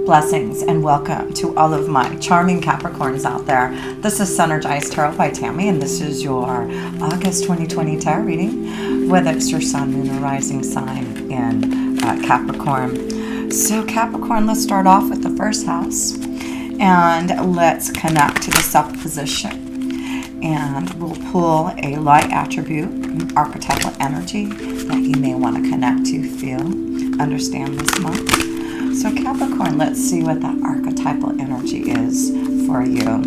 Blessings and welcome to all of my charming Capricorns out there. This is Synergized Tarot by Tammy, and this is your August 2020 tarot reading, whether it's your sun, moon, or rising sign in Capricorn. So Capricorn, let's start off with the first house, and let's connect to the self-position. And we'll pull a light attribute, archetypal energy that you may want to connect to, feel, understand this month. So Capricorn, let's see what that archetypal energy is for you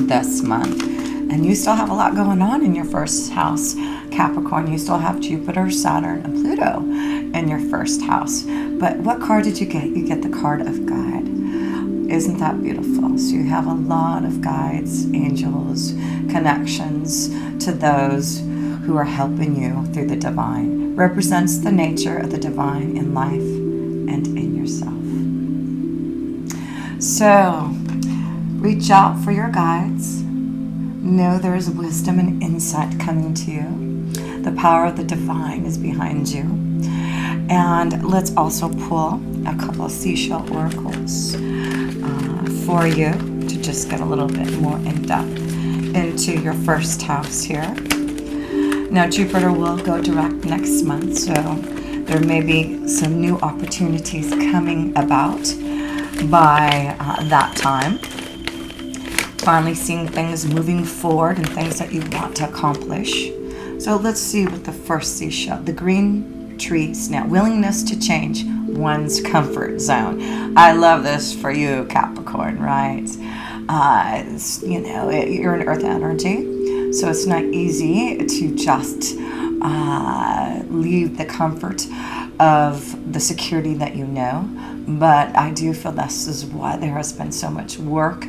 this month. And you still have a lot going on in your first house, Capricorn. You still have Jupiter, Saturn, and Pluto in your first house. But what card did you get? You get the card of guide. Isn't that beautiful? So you have a lot of guides, angels, connections to those who are helping you through the divine. Represents the nature of the divine in life and in yourself. So reach out for your guides. Know there is wisdom and insight coming to you. The power of the divine is behind you. And let's also pull a couple of seashell oracles for you to just get a little bit more in depth into your first house here. Now Jupiter will go direct next month, so there may be some new opportunities coming about by that time. Finally seeing things moving forward and things that you want to accomplish. So let's see what the first seashell, the green tree snail, willingness to change one's comfort zone. I love this for you, Capricorn, right? You're an earth energy, so it's not easy to just leave the comfort of the security that you know. But I do feel this is why there has been so much work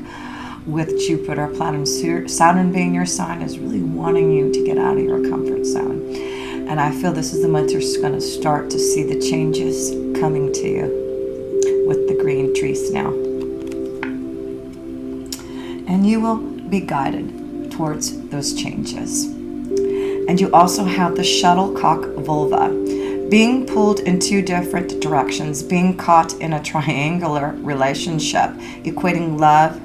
with Jupiter, Platinum, Saturn being your sign, is really wanting you to get out of your comfort zone. And I feel this is the month you're going to start to see the changes coming to you with the green tree snail. And you will be guided towards those changes. And you also have the shuttlecock vulva, being pulled in two different directions, being caught in a triangular relationship, equating love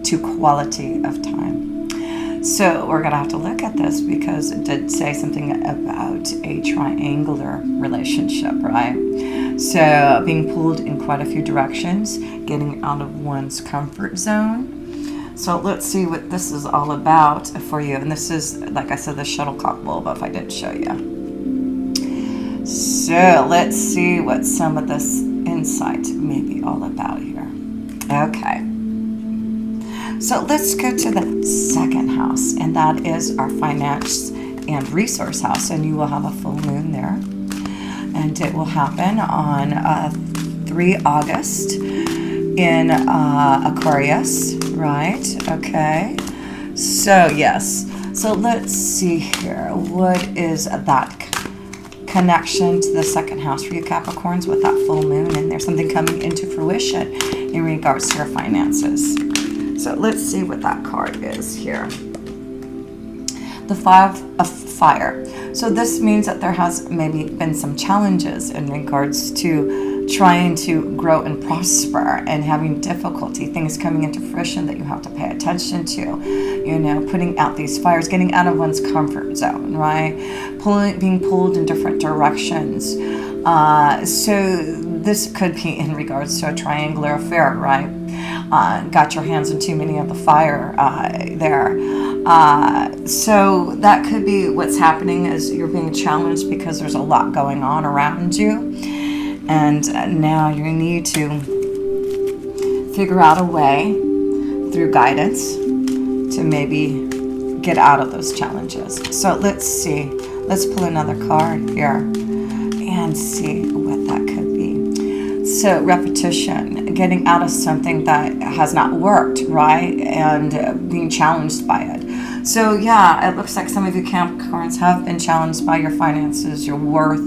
to quality of time. So we're going to have to look at this because it did say something about a triangular relationship, right? So being pulled in quite a few directions, getting out of one's comfort zone. So let's see what this is all about for you. And this is, like I said, the shuttlecock vulva, if I didn't show you. So let's see what some of this insight may be all about here. Okay. So let's go to the second house, and that is our finance and resource house. And you will have a full moon there. And it will happen on 3 August in Aquarius, right? Okay. So, yes. So let's see here. What is that connection to the second house for you Capricorns with that full moon? And there's something coming into fruition in regards to your finances. So let's see what that card is here. The 5 of Fire. So this means that there has maybe been some challenges in regards to trying to grow and prosper and having difficulty, things coming into fruition that you have to pay attention to, putting out these fires, getting out of one's comfort zone, right? Being pulled in different directions. So this could be in regards to a triangular affair, right? Got your hands in too many of the fire there. So that could be what's happening is you're being challenged because there's a lot going on around you. And now you need to figure out a way through guidance to maybe get out of those challenges. So let's see. Let's pull another card here and see what that could be. So repetition, getting out of something that has not worked, right? And being challenged by it. So yeah, it looks like some of you Capricorns have been challenged by your finances, your worth,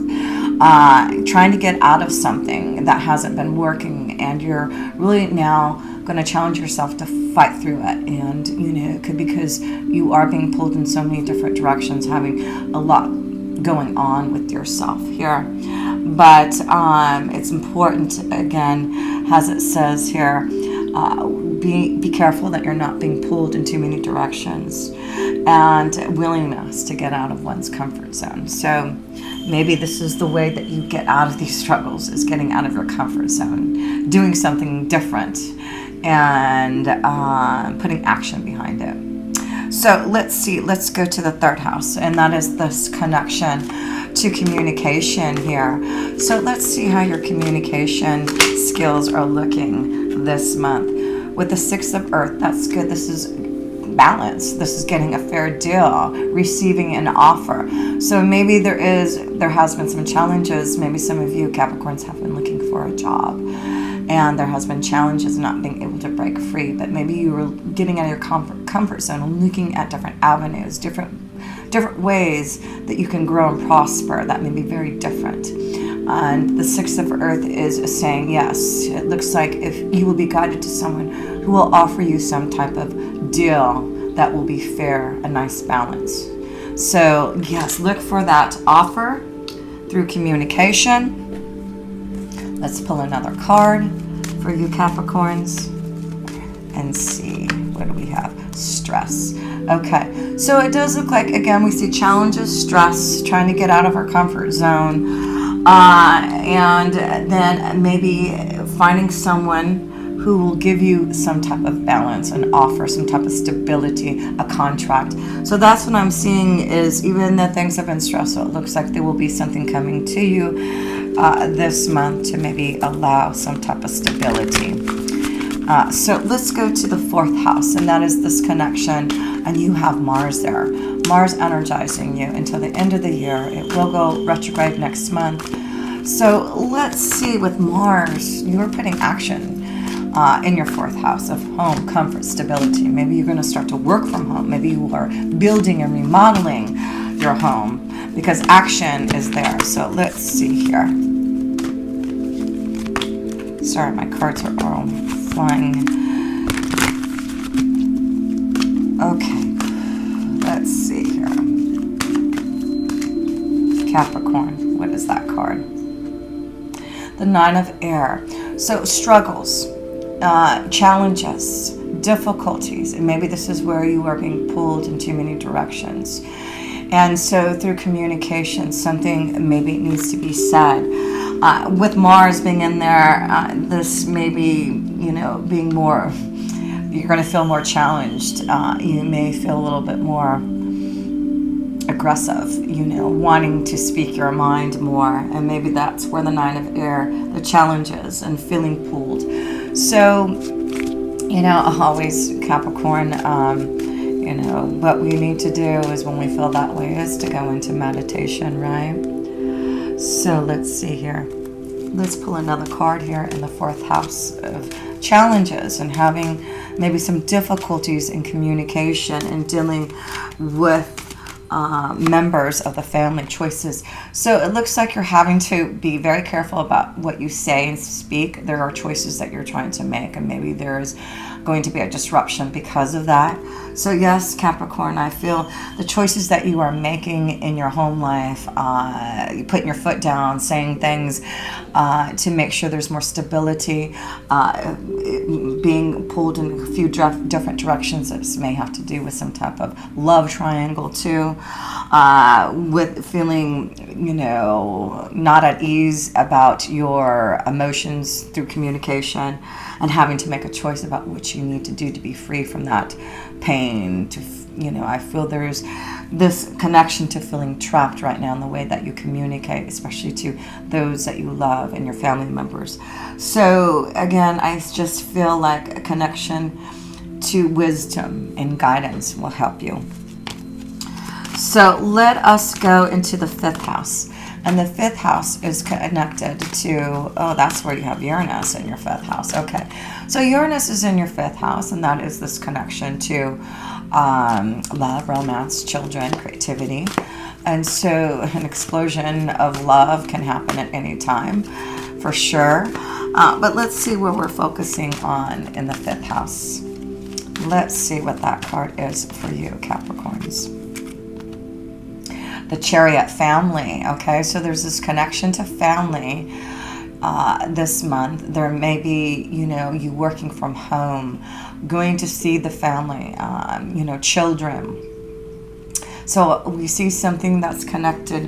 trying to get out of something that hasn't been working, and you're really now going to challenge yourself to fight through it. And it could be because you are being pulled in so many different directions, having a lot going on with yourself here. But it's important, again, as it says here, be careful that you're not being pulled in too many directions, and willingness to get out of one's comfort zone. So maybe this is the way that you get out of these struggles, is getting out of your comfort zone, doing something different, and putting action behind it. So let's see, let's go to the third house, and that is this connection to communication here. So let's see how your communication skills are looking this month. With the Six of Earth, that's good. This is balance. This is getting a fair deal, receiving an offer. So maybe there has been some challenges. Maybe some of you Capricorns have been looking for a job, and there has been challenges not being able to break free. But maybe you were getting out of your comfort zone and looking at different avenues, different ways that you can grow and prosper that may be very different. And the Six of Earth is saying, yes, it looks like if you will be guided to someone who will offer you some type of deal that will be fair, a nice balance. So yes, look for that offer through communication. Let's pull another card for you Capricorns and see, what do we have? Stress. Okay, so it does look like, again, we see challenges, stress, trying to get out of our comfort zone, and then maybe finding someone who will give you some type of balance and offer some type of stability, a contract. So that's what I'm seeing, is even though things have been stressful, it looks like there will be something coming to you this month to maybe allow some type of stability. So let's go to the fourth house, and that is this connection, and you have Mars there. Mars energizing you until the end of the year. It will go retrograde next month. So let's see, with Mars, you're putting action in your fourth house of home, comfort, stability. Maybe you're going to start to work from home. Maybe you are building and remodeling your home because action is there. So let's see here. Sorry, my cards are all flying. Okay, let's see here. Capricorn, what is that card? The Nine of Air. So struggles, challenges, difficulties, and maybe this is where you are being pulled in too many directions. And so through communication, something maybe needs to be said. With Mars being in there, this maybe, being more, you're going to feel more challenged. You may feel a little bit more aggressive, wanting to speak your mind more. And maybe that's where the Nine of Air, the challenges and feeling pulled. So, always Capricorn, what we need to do is, when we feel that way, is to go into meditation, right? So let's see here. Let's pull another card here in the fourth house of challenges and having maybe some difficulties in communication and dealing with members of the family, choices. So it looks like you're having to be very careful about what you say and speak. There are choices that you're trying to make, and maybe there is going to be a disruption because of that. So yes, Capricorn, I feel the choices that you are making in your home life, putting your foot down, saying things to make sure there's more stability, being pulled in a few different directions. This may have to do with some type of love triangle too, with feeling, not at ease about your emotions through communication, and having to make a choice about what you need to do to be free from that pain. I feel there's this connection to feeling trapped right now in the way that you communicate, especially to those that you love and your family members. So again, I just feel like a connection to wisdom and guidance will help you. So let us go into the fifth house. And the fifth house is connected to, that's where you have Uranus in your fifth house. Okay. So Uranus is in your fifth house, and that is this connection to love, romance, children, creativity. And so an explosion of love can happen at any time, for sure. But let's see where we're focusing on in the fifth house. Let's see what that card is for you, Capricorns. The Chariot, family. Okay, so there's this connection to family, this month. There may be, you working from home, going to see the family, children. So we see something that's connected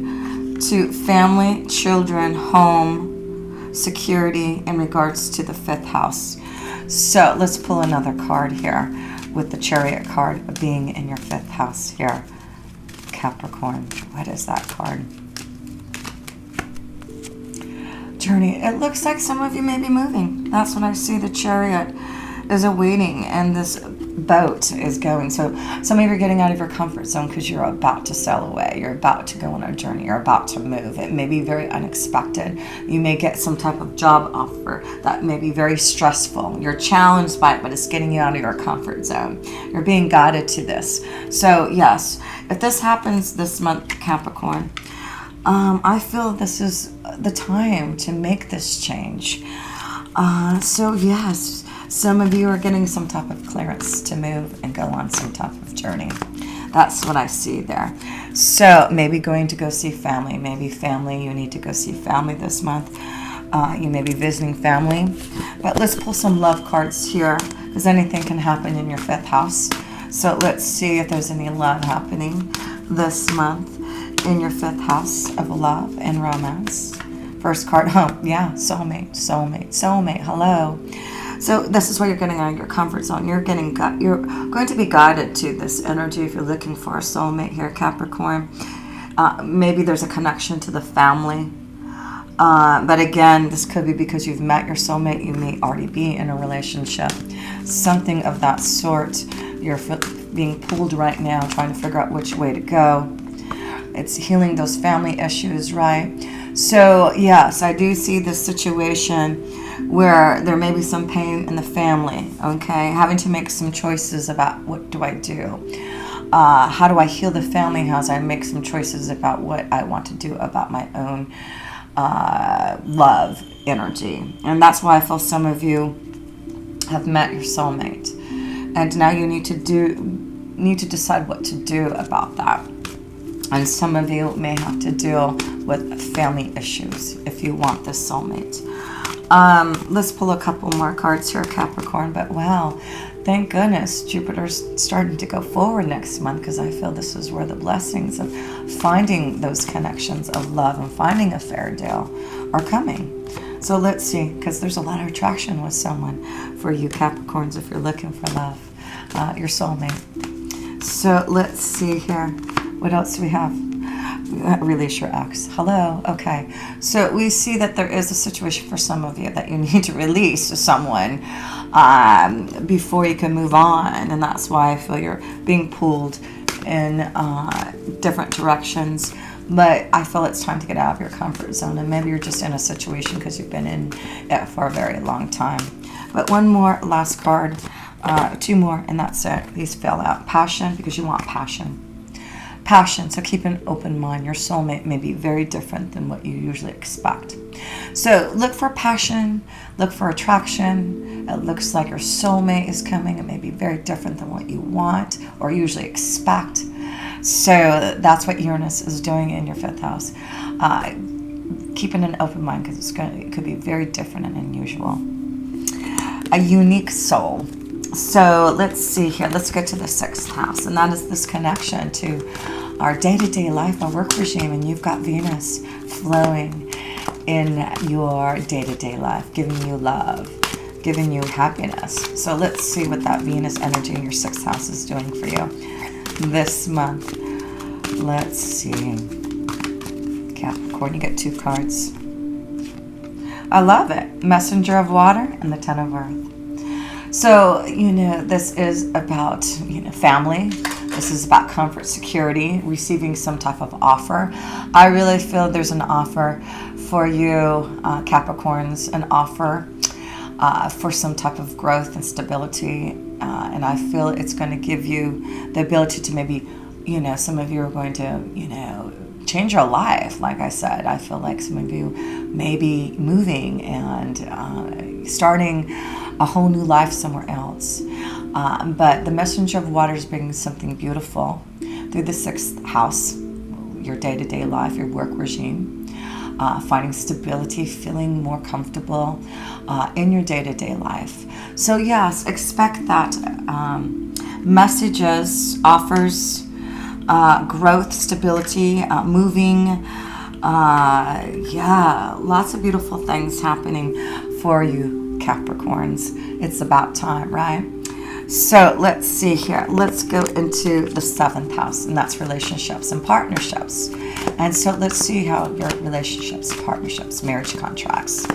to family, children, home, security in regards to the 5th house. So let's pull another card here with the Chariot card being in your 5th house here. Capricorn, what is that card? Journey. It looks like some of you may be moving. That's when I see the Chariot is awaiting and this boat is going. So some of you are getting out of your comfort zone because you're about to sail away. You're about to go on a journey. You're about to move. It may be very unexpected. You may get some type of job offer that may be very stressful. You're challenged by it, but it's getting you out of your comfort zone. You're being guided to this. So yes, if this happens this month, Capricorn, I feel this is the time to make this change. So yes, some of you are getting some type of clearance to move and go on some type of journey. That's what I see there. So maybe going to go see family. Maybe family, you need to go see family this month. You may be visiting family. But let's pull some love cards here, because anything can happen in your 5th house. So let's see if there's any love happening this month in your 5th house of love and romance. First card, yeah, soulmate, hello. So this is where you're getting out of your comfort zone. You're going to be guided to this energy if you're looking for a soulmate here, Capricorn. Maybe there's a connection to the family. But again, this could be because you've met your soulmate. You may already be in a relationship. Something of that sort. You're being pulled right now, trying to figure out which way to go. It's healing those family issues, right? So yes, I do see this situation where there may be some pain in the family, okay? Having to make some choices about what do I do? How do I heal the family? How do I make some choices about what I want to do about my own love energy? And that's why I feel some of you have met your soulmate. And now you need to decide what to do about that. And some of you may have to deal with family issues if you want this soulmate. Let's pull a couple more cards here, Capricorn. But wow, thank goodness Jupiter's starting to go forward next month, because I feel this is where the blessings of finding those connections of love and finding a fair deal are coming. So let's see, because there's a lot of attraction with someone for you Capricorns if you're looking for love, your soulmate. So let's see here. What else do we have? Release your ex. Hello. Okay. So we see that there is a situation for some of you that you need to release to someone before you can move on. And that's why I feel you're being pulled in different directions. But I feel it's time to get out of your comfort zone. And maybe you're just in a situation because you've been in it for a very long time. But one more last card. 2 more, and that's it. These fill out. Passion, because you want passion. Passion, so keep an open mind. Your soulmate may be very different than what you usually expect. So look for passion, look for attraction. It looks like your soulmate is coming. It may be very different than what you want or usually expect. So that's what Uranus is doing in your 5th house. Keeping an open mind, because it could be very different and unusual. A unique soul. So let's see here. Let's get to the 6th house. And that is this connection to our day-to-day life, our work regime. And you've got Venus flowing in your day-to-day life, giving you love, giving you happiness. So let's see what that Venus energy in your 6th house is doing for you this month. Let's see. Capricorn, you get 2 cards. I love it. Messenger of water and the 10 of earth. So, this is about, family. This is about comfort, security, receiving some type of offer. I really feel there's an offer for you, Capricorns, an offer for some type of growth and stability. And I feel it's going to give you the ability to maybe, some of you are going to, change your life. Like I said, I feel like some of you may be moving and starting a whole new life somewhere else. But the messenger of water is bringing something beautiful through the 6th house, your day-to-day life, your work regime. finding stability, feeling more comfortable in your day-to-day life. So yes, expect that messages, offers, growth, stability, moving, lots of beautiful things happening for you, Capricorns. It's about time, right? So let's see here. Let's go into the 7th house, and that's relationships and partnerships. And so let's see how your relationships, partnerships, marriage contracts,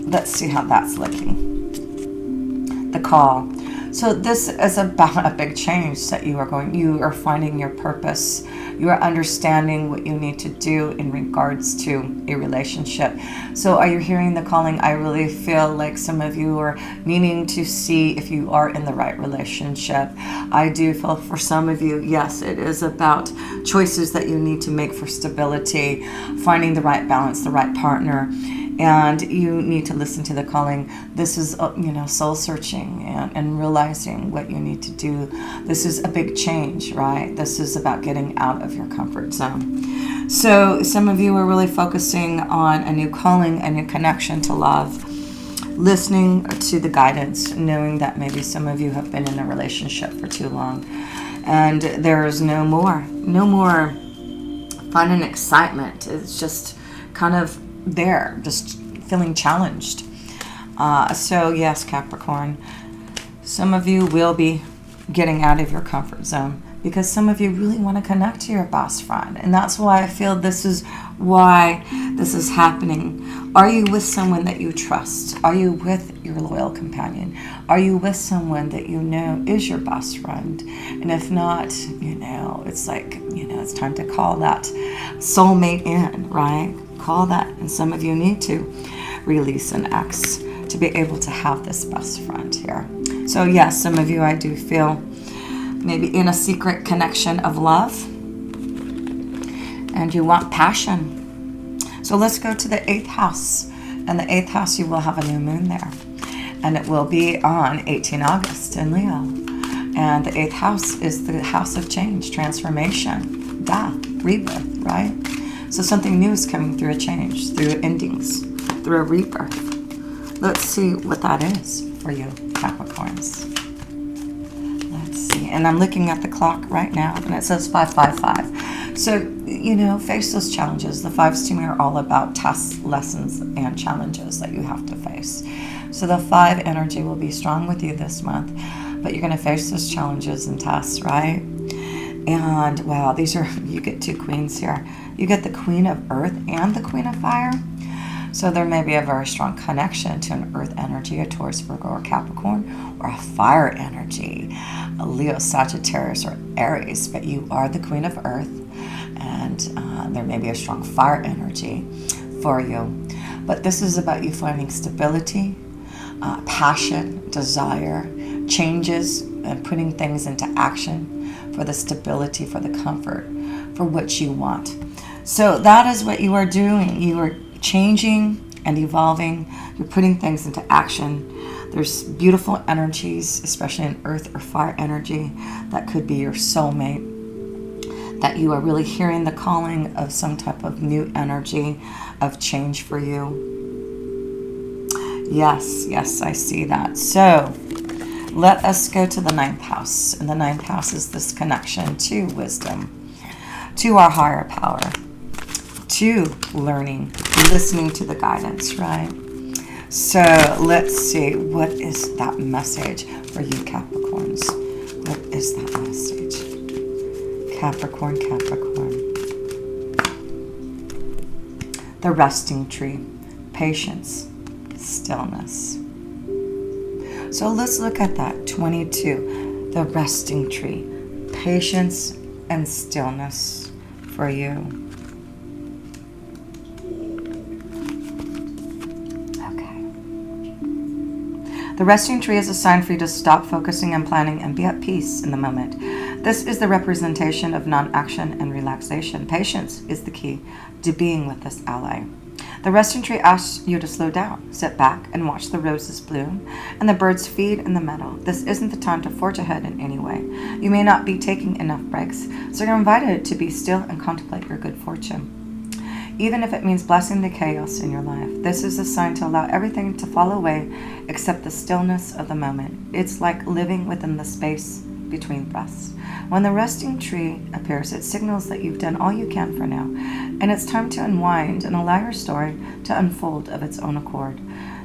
let's see how that's looking. The call. So this is about a big change that you are finding your purpose. You are understanding what you need to do in regards to a relationship. So are you hearing the calling? I really feel like some of you are needing to see if you are in the right relationship. I do feel for some of you, yes, it is about choices that you need to make for stability, finding the right balance, the right partner. And you need to listen to the calling. This is, soul searching and realizing what you need to do. This is a big change, right? This is about getting out of your comfort zone. So some of you are really focusing on a new calling, a new connection to love, listening to the guidance, knowing that maybe some of you have been in a relationship for too long, and there is no more fun and excitement. It's just kind of there, just feeling challenged. So yes, Capricorn, some of you will be getting out of your comfort zone because some of you really want to connect to your best friend, and that's why I feel this is why this is happening. Are you with someone that you trust? Are you with your loyal companion? Are you with someone that you know is your best friend? And if not, it's like, it's time to call that soulmate in, right? Call that. And some of you need to release an ex to be able to have this best friend here. So yes, some of you, I do feel maybe in a secret connection of love, and you want passion. So let's go to the 8th house. And the 8th house, you will have a new moon there, and it will be on 18 August in Leo. And the 8th house is the house of change, transformation, death, rebirth, right? So something new is coming through a change, through endings, through a rebirth. Let's see what that is for you, Capricorns. Let's see. And I'm looking at the clock right now, and it says 555. So, face those challenges. The 5s to me are all about tasks, lessons, and challenges that you have to face. So the 5 energy will be strong with you this month, but you're going to face those challenges and tasks, right? And wow, you get 2 queens here. You get the Queen of Earth and the Queen of Fire. So there may be a very strong connection to an Earth energy, a Taurus, Virgo, or Capricorn, or a fire energy, a Leo, Sagittarius, or Aries. But you are the Queen of Earth, and there may be a strong fire energy for you. But this is about you finding stability, passion, desire, changes, and putting things into action for the stability, for the comfort, for what you want. So that is what you are doing. You are changing and evolving. You're putting things into action. There's beautiful energies, especially in earth or fire energy, that could be your soulmate, that you are really hearing the calling of some type of new energy of change for you. Yes, I see that. So let us go to the 9th house. And the 9th house is this connection to wisdom, to our higher power, to learning, listening to the guidance, right? So let's see, what is that message for you, Capricorns? What is that message? Capricorn. The resting tree, patience, stillness. So let's look at that, 22, the resting tree, patience and stillness for you. The resting tree is a sign for you to stop focusing and planning and be at peace in the moment. This is the representation of non-action and relaxation. Patience is the key to being with this ally. The resting tree asks you to slow down, sit back, and watch the roses bloom and the birds feed in the meadow. This isn't the time to forge ahead in any way. You may not be taking enough breaks, so you're invited to be still and contemplate your good fortune. even if it means blessing the chaos in your life. This is a sign to allow everything to fall away except the stillness of the moment. It's like living within the space between breaths. When the resting tree appears, it signals that you've done all you can for now, and it's time to unwind and allow your story to unfold of its own accord.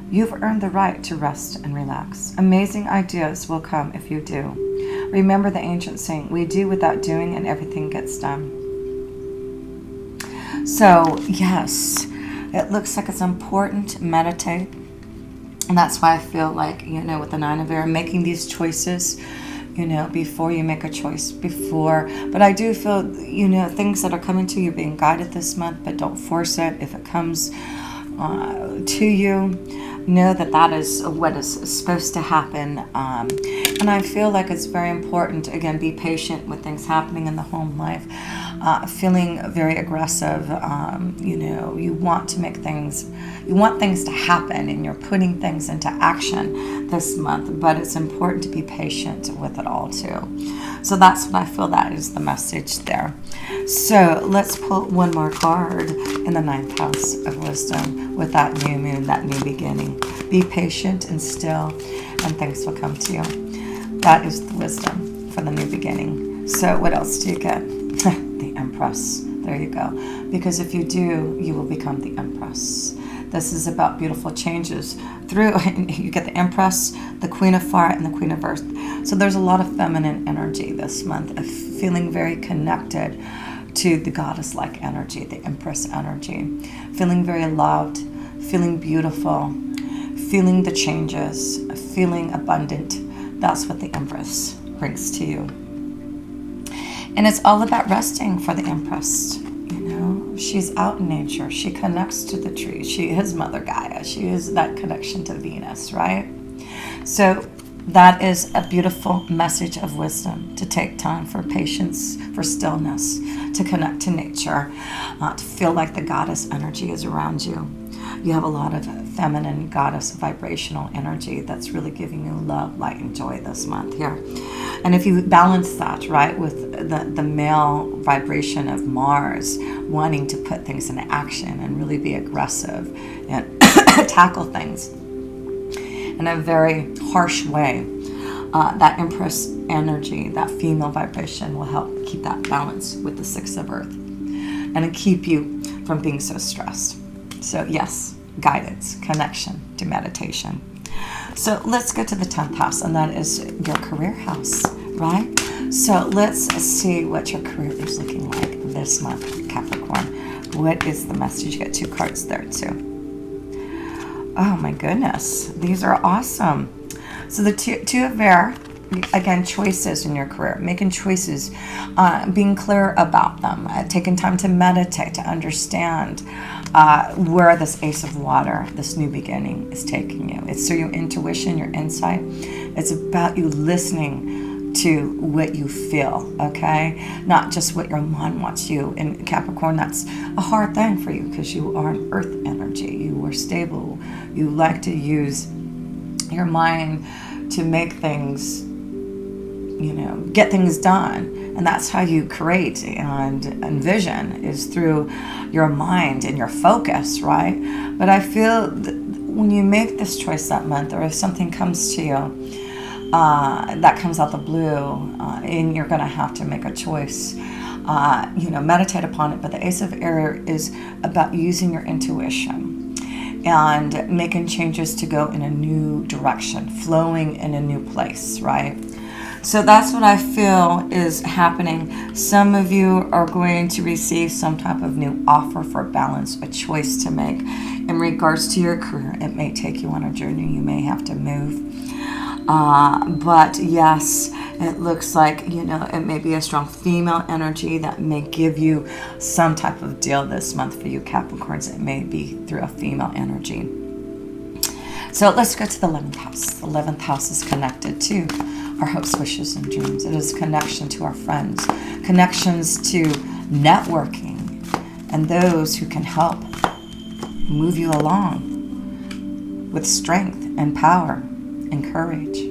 You've earned the right to rest and relax. Amazing ideas will come if you do. Remember the ancient saying, we do without doing and everything gets done. So, yes, it looks like it's important to meditate. And that's why I feel like, with the Nine of Air, making these choices, before you make a choice, but I do feel, things that are coming to you being guided this month, but don't force it. If it comes to you, know that is what is supposed to happen. And I feel like it's very important to, again, be patient with things happening in the home life. Feeling very aggressive, you want to make things, you want things to happen, and you're putting things into action this month, but it's important to be patient with it all too. So that's what I feel that is the message there. So let's pull one more card in the 9th house of wisdom with that new moon, that new beginning. Be patient and still, and things will come to you. That is the wisdom for the new beginning. So what else do you get? The Empress. There you go. Because if you do, you will become the Empress. This is about beautiful changes through, you get the Empress, the Queen of Fire, and the Queen of Earth. So there's a lot of feminine energy this month, of feeling very connected to the goddess-like energy, the Empress energy. Feeling very loved, feeling beautiful, feeling the changes, feeling abundant. That's what the Empress brings to you. And it's all about resting for the Empress. She's out in nature. She connects to the trees. She is Mother Gaia. She is that connection to Venus, right? So that is a beautiful message of wisdom, to take time for patience, for stillness, to connect to nature, to feel like the goddess energy is around you. You have a lot of feminine goddess vibrational energy that's really giving you love, light, and joy this month here. And if you balance that, right, with the male vibration of Mars, wanting to put things into action and really be aggressive and tackle things in a very harsh way, that Empress energy, that female vibration, will help keep that balance with the 6 of Earth and keep you from being so stressed. So yes, guidance, connection to meditation. So let's go to the 10th house, and that is your career house, right? So let's see what your career is looking like this month, Capricorn. What is the message? You get 2 cards there too. Oh my goodness, these are awesome. So the two of Air, again, choices in your career, making choices, being clear about them, taking time to meditate, to understand where this Ace of Water, this new beginning, is taking you. It's through your intuition, your insight. It's about you listening to what you feel, okay? Not just what your mind wants you. In Capricorn, that's a hard thing for you because you are an earth energy. You are stable. You like to use your mind to make things, get things done. And that's how you create and envision, is through your mind and your focus, right? But I feel that when you make this choice that month, or if something comes to you that comes out the blue, and you're going to have to make a choice, meditate upon it. But the Ace of Air is about using your intuition and making changes to go in a new direction, flowing in a new place, right? So that's what I feel is happening. Some of you are going to receive some type of new offer for balance, a choice to make. In regards to your career, it may take you on a journey. You may have to move. But yes, it looks like, it may be a strong female energy that may give you some type of deal this month for you Capricorns. It may be through a female energy. So let's go to the 11th house. The 11th house is connected to our hopes, wishes, and dreams. It is connection to our friends, connections to networking, and those who can help move you along with strength and power and courage.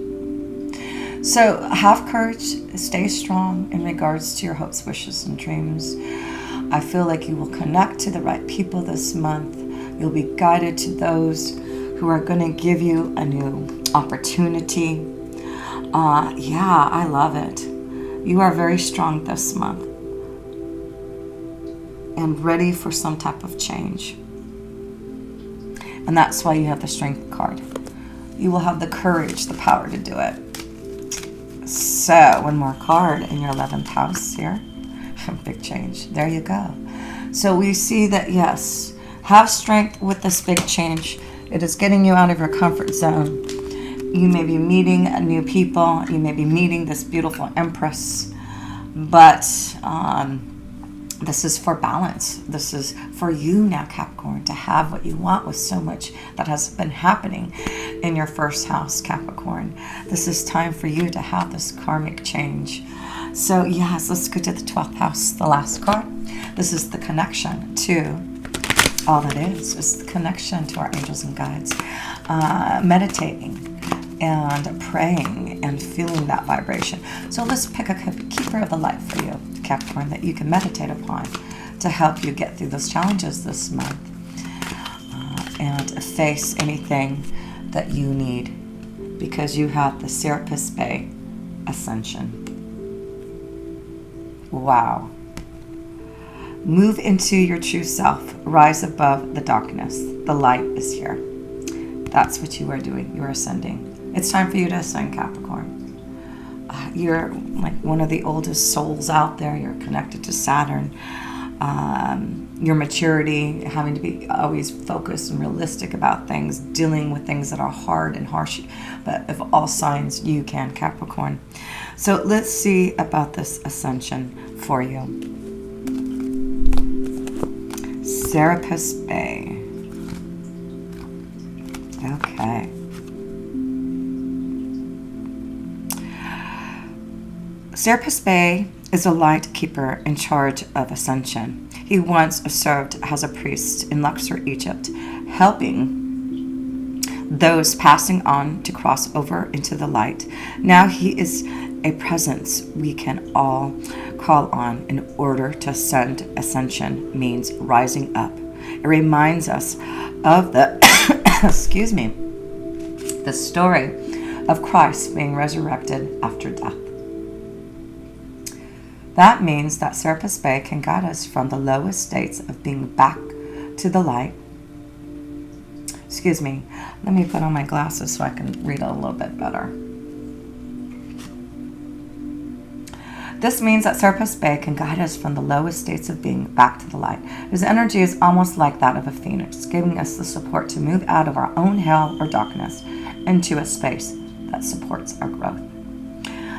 So have courage, stay strong in regards to your hopes, wishes, and dreams. I feel like you will connect to the right people this month. You'll be guided to those who are going to give you a new opportunity. Yeah, I love it. You are very strong this month and ready for some type of change. And that's why you have the Strength card. You will have the courage, the power to do it. So, one more card in your 11th house here. Big change. There you go. So we see that, yes, have strength with this big change. It is getting you out of your comfort zone. You may be meeting new people. You may be meeting this beautiful Empress. But this is for balance. This is for you now, Capricorn, to have what you want with so much that has been happening in your first house, Capricorn. This is time for you to have this karmic change. So yes, let's go to the 12th house, the last card. This is the connection to, all it is the connection to our angels and guides. Meditating and praying and feeling that vibration. So let's pick a keeper of the light for you, Capricorn, that you can meditate upon to help you get through those challenges this month and face anything that you need, because you have the Serapis Bay Ascension. Wow. Move into your true self. Rise above the darkness. The light is here. That's what you are doing. You are ascending. It's time for you to ascend, Capricorn. You're like one of the oldest souls out there. You're connected to Saturn. Your maturity, having to be always focused and realistic about things, dealing with things that are hard and harsh. But of all signs, you can, Capricorn. So let's see about this ascension for you. Serapis Bay. Okay. Serapis Bay is a light keeper in charge of ascension. He once served as a priest in Luxor, Egypt, helping those passing on to cross over into the light. Now he is a presence we can all call on in order to ascend. Ascension means rising up. It reminds us of the, excuse me, the story of Christ being resurrected after death. That means that Serapis Bay can guide us from the lowest states of being back to the light. Excuse me, let me put on my glasses so I can read a little bit better. This means that Serapis Bay can guide us from the lowest states of being back to the light. His energy is almost like that of a phoenix, giving us the support to move out of our own hell or darkness into a space that supports our growth.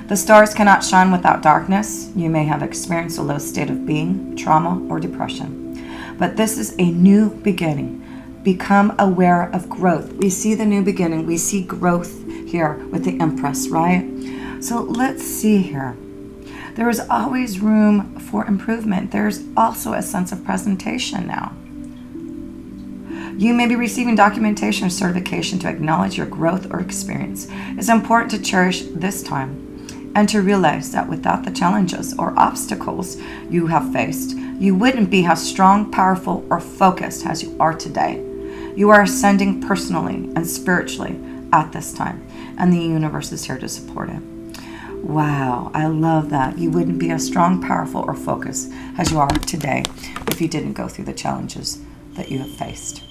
The stars cannot shine without darkness. You may have experienced a low state of being, trauma, or depression. But this is a new beginning. Become aware of growth. We see the new beginning. We see growth here with the Empress, right? So let's see here. There is always room for improvement. There's also a sense of presentation now. You may be receiving documentation or certification to acknowledge your growth or experience. It's important to cherish this time and to realize that without the challenges or obstacles you have faced, you wouldn't be as strong, powerful, or focused as you are today. You are ascending personally and spiritually at this time, and the universe is here to support it. Wow, I love that. You wouldn't be as strong, powerful, or focused as you are today if you didn't go through the challenges that you have faced.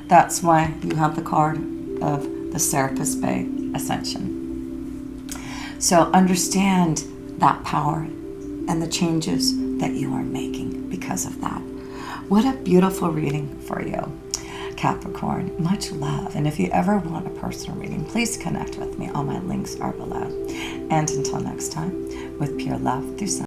That's why you have the card of the Serapis Bay Ascension. So understand that power and the changes that you are making because of that. What a beautiful reading for you, Capricorn. Much love. And if you ever want a personal reading, please connect with me. All my links are below. And until next time, with pure love through